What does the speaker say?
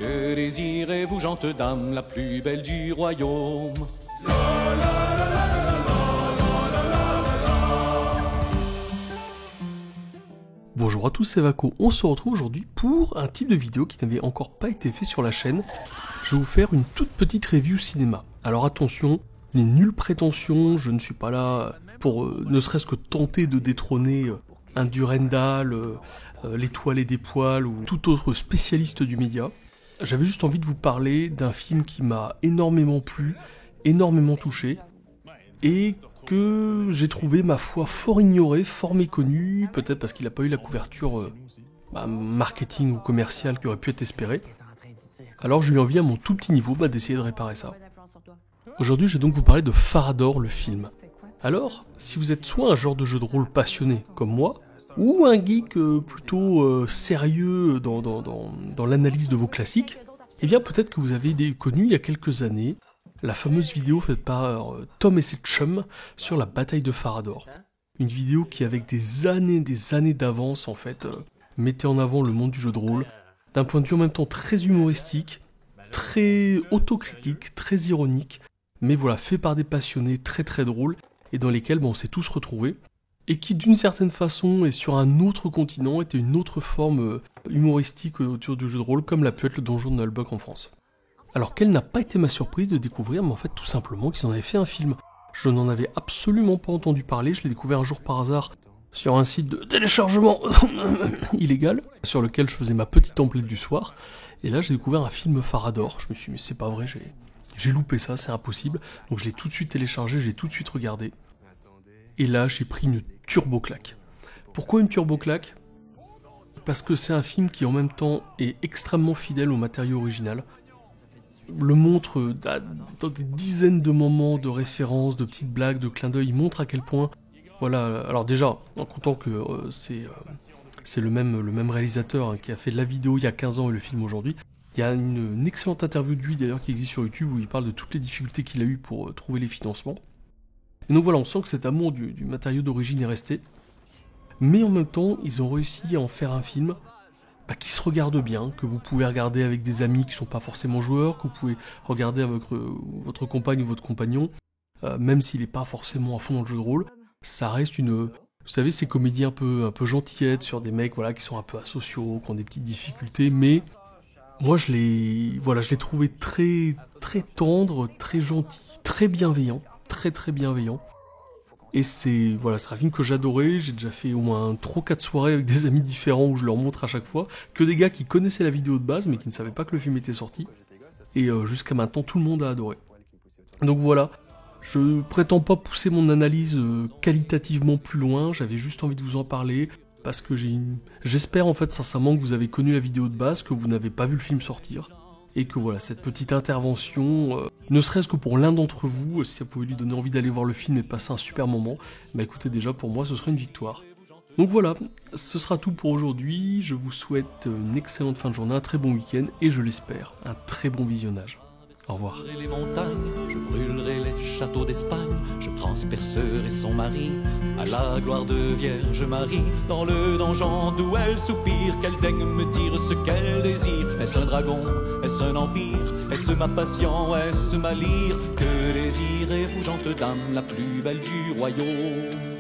Que désirez-vous, gente dame, la plus belle du royaume? Bonjour à tous, c'est Vaco. On se retrouve aujourd'hui pour un type de vidéo qui n'avait encore pas été fait sur la chaîne. Je vais vous faire une toute petite review cinéma. Alors attention, il n'est nulle prétention, je ne suis pas là pour ne serait-ce que tenter de détrôner un Durandal, l'étoile et des poils ou tout autre spécialiste du média. J'avais juste envie de vous parler d'un film qui m'a énormément plu, énormément touché, et que j'ai trouvé, ma foi, fort ignoré, fort méconnu, peut-être parce qu'il n'a pas eu la couverture marketing ou commerciale qui aurait pu être espérée. Alors j'ai eu envie à mon tout petit niveau d'essayer de réparer ça. Aujourd'hui, je vais donc vous parler de Farador, le film. Alors, si vous êtes soit un genre de jeu de rôle passionné comme moi, ou un geek plutôt sérieux dans l'analyse de vos classiques, eh bien peut-être que vous avez connu il y a quelques années la fameuse vidéo faite par Tom et ses chums sur la bataille de Farador. Une vidéo qui, avec des années d'avance, en fait, mettait en avant le monde du jeu de rôle, d'un point de vue en même temps très humoristique, très autocritique, très ironique, mais voilà, fait par des passionnés, très très drôle, et dans lesquels on s'est tous retrouvés, et qui d'une certaine façon, et sur un autre continent, était une autre forme humoristique autour du jeu de rôle, comme l'a pu être le Donjon de Nullbuck en France. Alors quelle n'a pas été ma surprise de découvrir, mais en fait tout simplement qu'ils en avaient fait un film. Je n'en avais absolument pas entendu parler, je l'ai découvert un jour par hasard sur un site de téléchargement illégal, sur lequel je faisais ma petite template du soir, et là j'ai découvert un film Farador. Je me suis dit mais c'est pas vrai, j'ai loupé ça, c'est impossible, donc je l'ai tout de suite téléchargé, j'ai tout de suite regardé, et là j'ai pris une turbo claque. Pourquoi une turbo claque ? Parce que c'est un film qui en même temps est extrêmement fidèle au matériau original, le montre dans des dizaines de moments de références, de petites blagues, de clins d'œil. Il montre à quel point, voilà, alors déjà, en comptant que c'est le même réalisateur qui a fait la vidéo il y a 15 ans et le film aujourd'hui, il y a une excellente interview de lui d'ailleurs qui existe sur YouTube où il parle de toutes les difficultés qu'il a eues pour trouver les financements. Et donc voilà, on sent que cet amour du matériau d'origine est resté, mais en même temps, ils ont réussi à en faire un film qui se regarde bien, que vous pouvez regarder avec des amis qui sont pas forcément joueurs, que vous pouvez regarder avec votre compagne ou votre compagnon, même s'il est pas forcément à fond dans le jeu de rôle, ça reste vous savez, ces comédies un peu gentillettes sur des mecs qui sont un peu asociaux, qui ont des petites difficultés, mais moi je l'ai trouvé très très tendre, très gentil, très bienveillant, très très bienveillant. Et c'est un film que j'adorais, j'ai déjà fait au moins 3-4 soirées avec des amis différents où je leur montre à chaque fois, que des gars qui connaissaient la vidéo de base mais qui ne savaient pas que le film était sorti. Et jusqu'à maintenant, tout le monde a adoré. Donc voilà, je prétends pas pousser mon analyse qualitativement plus loin, j'avais juste envie de vous en parler, parce que j'espère en fait sincèrement que vous avez connu la vidéo de base, que vous n'avez pas vu le film sortir. Et que voilà, cette petite intervention, ne serait-ce que pour l'un d'entre vous, si ça pouvait lui donner envie d'aller voir le film et passer un super moment, écoutez, déjà pour moi ce serait une victoire. Donc voilà, ce sera tout pour aujourd'hui, je vous souhaite une excellente fin de journée, un très bon week-end, et je l'espère, un très bon visionnage. Au revoir. Je brûlerai les montagnes, je brûlerai les châteaux d'Espagne, je transpercerai son mari à la gloire de Vierge Marie. Dans le donjon d'où elle soupire, qu'elle daigne me dire ce qu'elle désire. Est-ce un dragon, est-ce un empire, est-ce ma passion, est-ce ma lyre? Que désirez-vous, gente dame, la plus belle du royaume?